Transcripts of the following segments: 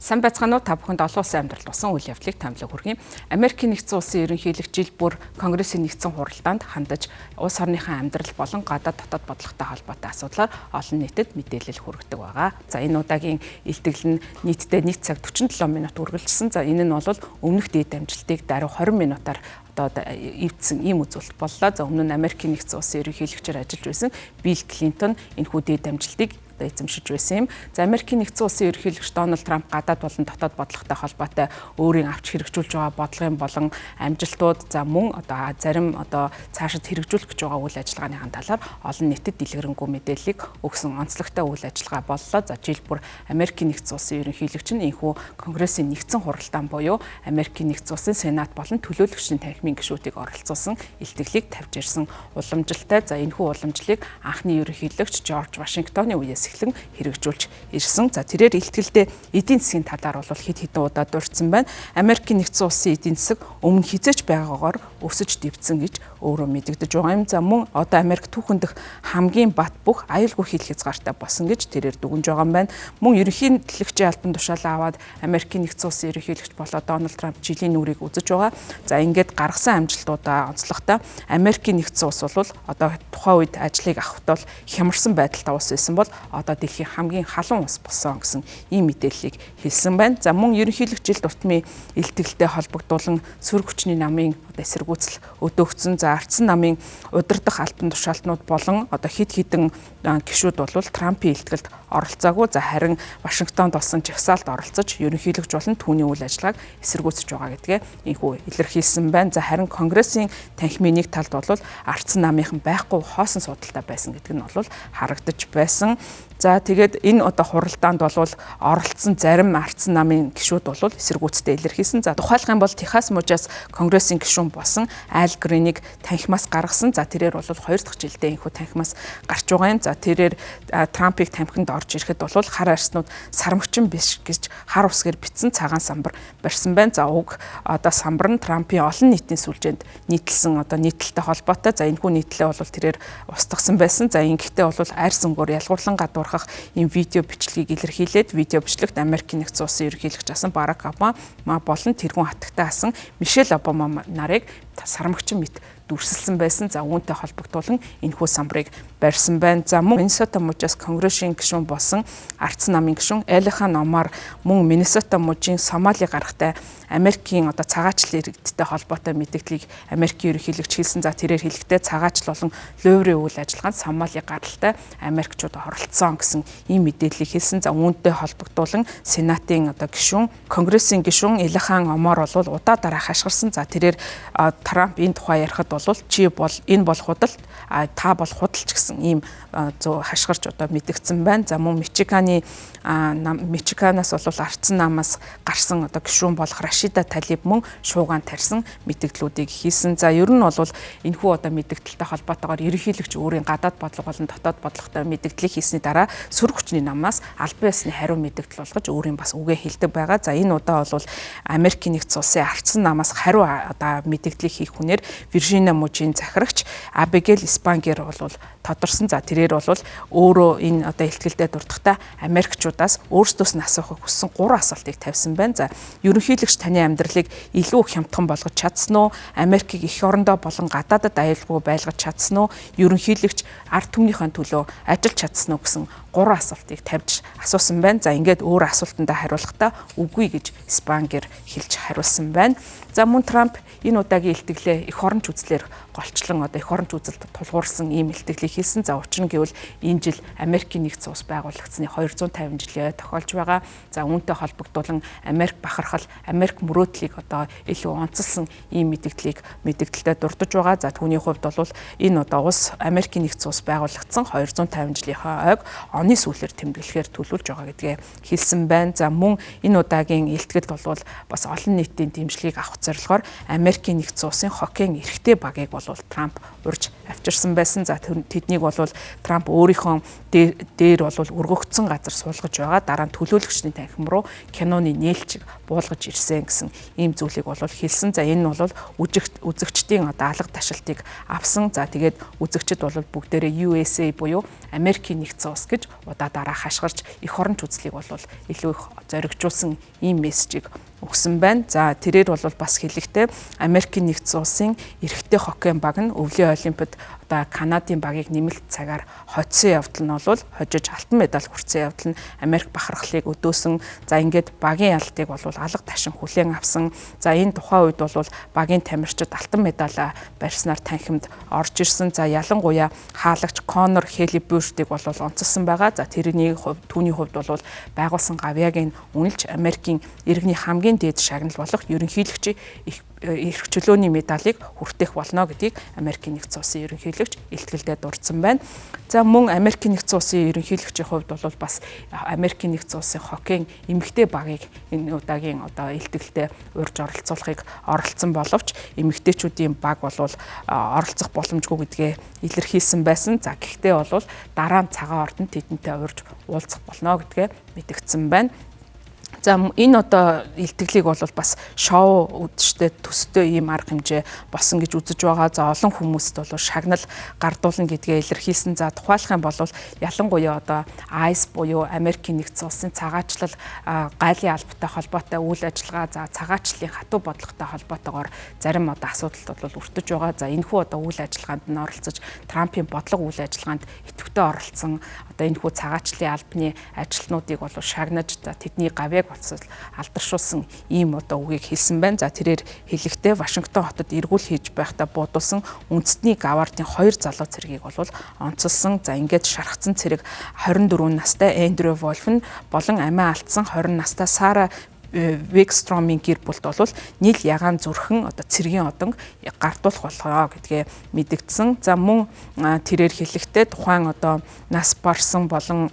Сайн байцгаана уу та бүхэнд олон улсын амьдралд усан үйл явдлыг томилог хүргэе. Америкийн нэгдсэн улсын ерөнхийлөгч жил бүр Конгрессийн нэгдсэн хуралдаанд хандаж улс орныхаа амьдрал болон гадаад дотоод бодлоготой холбоотой асуудлаар олон нийтэд мэдээлэл хүргэдэг байгаа. За энэ удаагийн илтгэл нь нийтдээ 1 цаг 47 минут үргэлжилсэн. За энэ нь бол өмнөх дээд амжилтыг даруй 20 минутаар эвдсэн ийм үзүүлэлт боллоо. За өмнө нь Америкийн нэгдсэн улсын ерөнхийлөгчөөр ажиллаж байсан Билл Клинтон энэхүү дээд амжилтыг эзэмшиж байсан юм. За Америкийн нэгдсэн улсын ерөнхийлөгч Дональд Трамп гадаад болон дотоод бодлоготой холбоотой өөрийн авч хэрэгжүүлж байгаа бодлогын болон амжилтууд за мөн зарим цаашид хэрэгжүүлэх гэж байгаа үйл ажиллагааны талаар олон нийтэд дэлгэрэнгүй мэдээллийг өгсөн онцлогтой үйл ажиллагаа боллоо. За жил бүр Америкийн нэгдсэн улсын ерөнхийлөгч нь энэхүү Конгрессийн нэгдсэн хуралдаан буюу Америкийн нэгдсэн улсын Сенат болон төлөөлөгчдийн танхимын гишүүдийг оролцуулсан илтгэлийг тавьж ирсэн уламжилтай. За энэхүү уламжлалыг анхны ерөнхийлөгч Жорж Вашингтоны үеэс эхлэн хэрэгжүүлж ирсэн. За тэрээр илтгэлдээ эдийн засгийн талаар бол хэд хэдэн удаа дурдсан байна. Америкийн нэгдсэн улсын эдийн засаг өмнө хизээч байгаагаар өсөж дэвцсэн гэж өөрөө мэдэгдэж байгаа юм. За мөн одоо Америк түүхэндх хамгийн бат бөх аюулгүй хил хязгаартай болсон гэж тэрээр дүгнж байгаа юм байна. Мөн ерөнхийлөгчийн албан тушаалаа аваад Америкийн нэгдсэн улсын ерөнхийлөгч болоод Дональд Трамп жилийн нүрийг үзэж байгаа. За ингээд гаргасан амжилтуудаа онцлогтой Америкийн нэгдсэн улс бол одоо тухайн үед ажлыг авахд бол хямарсан байдалтай улс байсан бол одоо дэлхийн хамгийн халуун улс болсон гэсэн ийм мэдээллийг хэлсэн байна. За мөн ерөнхийлөгч жил дуртмын илтгэлтэй холбогдуулан сөрөг хүчний намын эсэргүүцэл өдөөгдсөн. За ардсан намын удирдах албан тушаалтнууд болон хэд хэдэн гишүүд бол Трампын илтгэлд оролцоогүй. За харин Вашингтонд болсон жагсаалд оролцож ерөнхийлөгч болон түүний үйл ажиллагааг эсэргүүцэж байгаа гэдгээ энэхүү илэрхийлсэн байна. За харин Конгрессийн танхимын нэг талд бол ардсан намынхан байхгүй хоосон судалтай байсан гэдэг нь бол харагдаж байсан. За тэгээд энэ хуралдаанд бол оролцсон зарим ардсан намын гишүүд бол эсэргүүцтэй илэрхийлсэн. За тухайлах юм бол Техас мужаас Конгрессийн гишүүн болсон Ал Грeenийг танхимаас гаргасан. За тэрээр бол 2 дахь жилдээ энэхүү танхимаас гарч байгаа юм. За тэрээр Трампыг тамхинд орж ирэхэд бол хар арснууд сармөгчин биш гэж хар усгээр бичсэн цагаан самбар барьсан байна. За уг самбар нь Трампын олон нийтийн сүлжээнд нийтлсэн нийтлэлтэй холбоотой. За энэхүү нийтлэлээ бол тэрээр устгасан байсан. За ингэхдээ бол арьс өнгөөр ялгуурлан гадуурхах ийм видео бичлэгийг илэрхийлээд видео бичлэгт Америкийн нэгдсэн улсын ерөнхийлөгч асан Барак Обама болон тэргүүн хатагтай асан Мишель Обама нарыг сармөгчин мэт дүрсэлсэн байсан. За үүнтэй холбогдуулан энэхүү самбарыг барьсан байна. За мөн Миннесота мужаас Конгрессийн гишүүн болсон ардсан намын гишүүн Элихан Омар мөн Миннесота мужийн Сомали гарагтай Америкийн цагаачлал иргэдтэй холбоотой мэдээллийг Америкийн ерөнхийлөгч хэлсэн. За тэрээр хэлэхдээ цагаачлал болон луврын үйл ажиллагаанд Сомали гаралтай Америкчууд оролцсон гэсэн ийм мэдээллийг хэлсэн. За үүнтэй холбогдуулан Сенатын гишүүн Конгрессийн гишүүн Элихан Омар бол удаа дараа хашгирсан. За тэрээр Трамп энэ тухай ярихад энэ бол худалд та бол худалч гэсэн ийм хашгирч мэдэгдсэн байна. За мөн Мичиганаас бол ардсан намаас гарсан гишүүн болох Рашида Талиб мөн шуугаан тарьсан мэдээллүүдийг хийсэн. За ер нь бол энэхүү мэдээлэлтэй холбоотойгоор ерөнхийлөгч өөрийн гадаад бодлого болон дотоод бодлоготой мэдээллийг хийсний дараа сөрөг хүчний намаас албан ёсны хариу мэдээлэл болгож өөрийн бас үгээ хэлдэг байгаа. За энэ удаа бол Америкийн нэгдсэн улсын ардсан намаас хариу мэдээллийг хийх хүнээр Виржиниа мужийн захирагч Абигейл Спангер бол тодорсон. За тэрээр бол өөрөө энэ илтгэлдээ дурдахтаа Америкчуудаас өөрсдөөс нь асуухыг хүссэн 3 асуултыг тавьсан байна. За ерөнхийлөгч таны амьдралыг илүү хямдхан болгож чадсан уу? Америкийг эх орондоо болон гадаадад аюулгүй байлгаж чадсан уу? Ерөнхийлөгч ард түмнийхэн төлөө ажиллаж чадсан уу гэсэн 3 асуултыг тавьж асуусан байна. За ингээд өөр асуултандаа хариулахдаа үгүй гэж Спангер хэлж хариулсан байна. За мөн Трамп энэ удаагийн илтгэлээ эх оронч үзлэр голчлон эх оронч үзэлд тулгуурсан ийм илтгэлийг хийсэн. За учир нь гэвэл энэ жил Америкийн нэгдсэн улс байгуулагдсны 250 жилээ тохиолж байгаа. За үүнтэй холбогдуулан Америк бахархал, Америк мөрөөдлийг илүү онцлсан ийм мэдээлэлтэй дурдж байгаа. За түүний хувьд бол энэ улс Америкийн нэгдсэн улс байгуулагдсан 250 жилийнхаа ойг оны сүүлээр тэмдэглэхээр төлөвлөж байгаа гэдгээ хэлсэн байна. За мөн энэ удаагийн илтгэлд бол бас олон нийтийн дэмжлэгийг авах зорилгоор Америкийн нэгдсэн улсын хоккейн эрэгтэй багийг бол Трамп урьж авчирсан байсан. За тэднийг бол Трамп өөрийнхөө дээр бол өргөгдсөн газар суулгаж байгаа. Дараа нь төлөөлөгчний танхим руу киноны нээлтчиг буулгаж ирсэн гэсэн ийм зүйлийг бол хэлсэн. За энэ нь бол үзэгчдийн одоо алга ташилтыг авсан. За тэгээд үзэгчд бол бүгдээрээ USA буюу Америкийн нэгдсэн улс гэж удаа хашгирч эх оронч үзлийг бол илүү их зоригжуулсан ийм мессежийг өгсөн байна. За тэрээр бол бас хэлэхдээ Америкийн нэгдсэн улсын эрэгтэй хоккейн баг нь өвлийн олимпиад одоо Канадын багийг нэмэлт цагаар хоцсон явдал нь бол хожиж алтан медаль хүртсэн явдал нь Америк бахархлыг өдөөсөн. За ингээд багийн ялтыг бол алга ташин хүлээн авсан. За энэ тухайн үед бол багийн тамирчид алтан медаль барьснаар танхимд орж ирсэн. За ялангуяа хаалагч Конор Хелибүртийг бол онцлсан байгаа. За түүний хувьд бол байгуулсан гавьяагийн үнэлж Америкийн иргэний хамгийн дээд шагнал болох ерөнхийлөгчийн эрх чөлөөний медалийг хүртэх болно гэдгийг Америкийн нэгдсэн улсын ерөнхийлөгч илтгэлдээ дурдсан байна. За мөн Америкийн нэгдсэн улсын ерөнхийлөгчийн хувьд бол бас Америкийн нэгдсэн улсын хоккейн эмэгтэй багийг энэ удаагийн одоо илтгэлдээ урьж оролцуулахыг оролцсон боловч эмэгтэйчүүдийн баг бол оролцох боломжгүй гэдгээ илэрхийлсэн байсан. За гэхдээ бол дараа нь цагаан ордонд тэдэнтэй урьж уулзах болно гэдгээ мэдгдсэн байна. За энэ одоо илтгэлийг бол бас шоу үзэгчтэй төстэй ийм арга хэмжээ болсон гэж үзэж байгаа. За олон хүмүүст бол шагнал гардуулна гэдгээ илэрхийлсэн. За тухайлах юм бол ялангуяа одоо ICE буюу Америкийн нэгдсэн улсын цагаачлал гайлын албатай холбоотой үйл ажиллагаа, за цагаачлалын хатуу бодлоготой холбоотойгоор зарим одоо асуудалд бол өртөж байгаа. За энэхүү одоо үйл ажиллагаанд нь оролцож Трампын бодлого үйл ажиллагаанд идэвхтэй оролцсон одоо энэхүү цагаачлалын албаны ажилтнуудыг бол шагнаж тэдний гавьяаг алдаршуулсан ийм одоо үгийг хэлсэн байна. За тэрээр хэлэхдээ Вашингтон хотод эргүүл хийж байхдаа буудулсан үндэстний гавардын 2 залуу цэргийг бол онцолсон. За ингээд шархсан цэрэг 24 настай Эндрю Волф нь болон амиа алдсан 20 настай Сара Викстромын гэр бүлд бол нийл ягаан зүрхэн одоо цэргийн одонг гардуулах болгоо гэдгээ мэдэгдсэн. За мөн тэрээр хэлэхдээ тухайн одоо нас барсан болон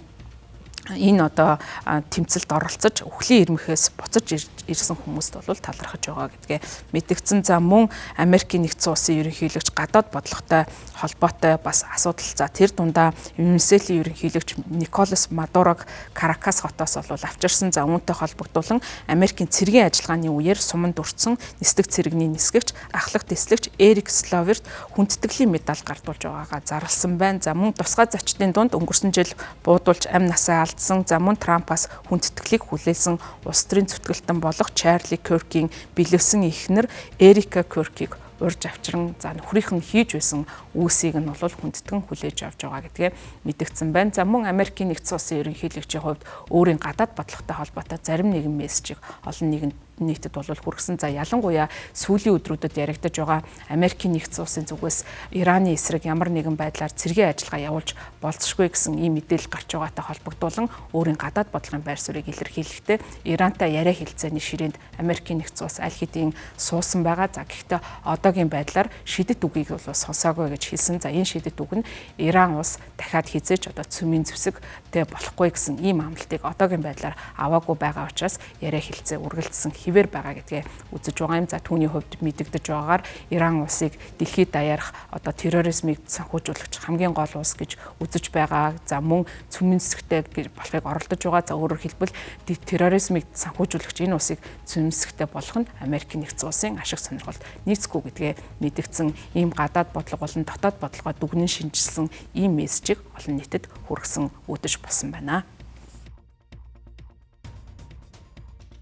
энэ одоо тэмцэлд оролцож өхлийн ирмэхээс буцаж ирсэн хүмүүст бол талархаж байгаа гэдгээ мэдгдсэн. За мөн Америкийн нэгдсэн улсын ерөнхийлөгч гадаад бодлоготой холбоотой бас асуудал. За тэр дундаа Венесуелийн ерөнхийлөгч Николас Мадурог Каракас хотоос бол авчирсан. За үүнтэй холбогдуулан Америкийн цэргийн ажиллагааны үеэр суманд өртсөн нисдэг цэрэгний нисгэгч ахлах тэслэгч Эрик Словерт хүндэтгэлийн медаль гардуулж байгаагаа зарласан байна. За мөн тусгай зочдын дунд өнгөрсөн жил буудуулж амь насаа за мөн Трампаас хүндэтгэлийг хүлээсэн улс төрийн зүтгэлтэн болох Чарли Кёркийн билевсэн эхнэр Эрика Кёркийг урьж авчран за нөхрийнх нь хийж байсан үүсийг нь бол хүндэтгэн хүлээж авч байгаа гэдгээ мэдгдсэн байна. За мөн Америкийн нэгдсэн улсын ерөнхийлөгчийн хувьд өөрийн гадаад бодлоготой холбоотой зарим нэгэн мессежийг олон нийтэд бол хүргэсэн. За ялангуяа сүүлийн өдрүүдэд яригдаж байгаа Америкийн нэгдсэн улсын зүгээс Ираны эсрэг ямар нэгэн байдлаар цэргийн ажиллагаа явуулж болцсохгүй гэсэн ийм мэдээлэл гарч байгаатай холбогдуулан өөрийн гадаад бодлогын байр суурийг илэрхийлэхдээ Ирантай яриа хэлцээний ширээнд Америкийн нэгдсэн улс аль хэдийн суусан байгаа. За гэхдээ одоогийн байдлаар шидэт үгийг бол сонсоогүй гэж хэлсэн. За энэ шидэт үг нь Иран улс дахиад хизээж одоо цөмийн зэвсэгтэй болохгүй гэсэн ийм амлалтыг одоогийн байдлаар аваагүй байгаа учраас яриа хэлцээ үргэлжлсэн хിവэр байгаа гэдгээ үзэж байгаа юм. За түүний хувьд мэдэгдэж байгаагаар Иран улсыг дэлхийд даяарх одоо терроризмыг санхүүжүүлэгч хамгийн гол улс гэж үзэж байгаа. За мөн цөмийн зэвсэгтэй болохыг оролдож байгаа. За өөрөөр хэлбэл терроризмыг санхүүжүүлэгч энэ улсыг цөмийн зэвсэгтэй болох нь Америкийн нэгдсэн улсын ашиг сонирхолд нийцэхгүй гэдгээ мэдэгдсэн ийм гадаад бодлого болон дотоод бодлогоо дүгнэн шинжилсэн ийм мессежийг олон нийтэд хүргэсэн үдэш болсон байна.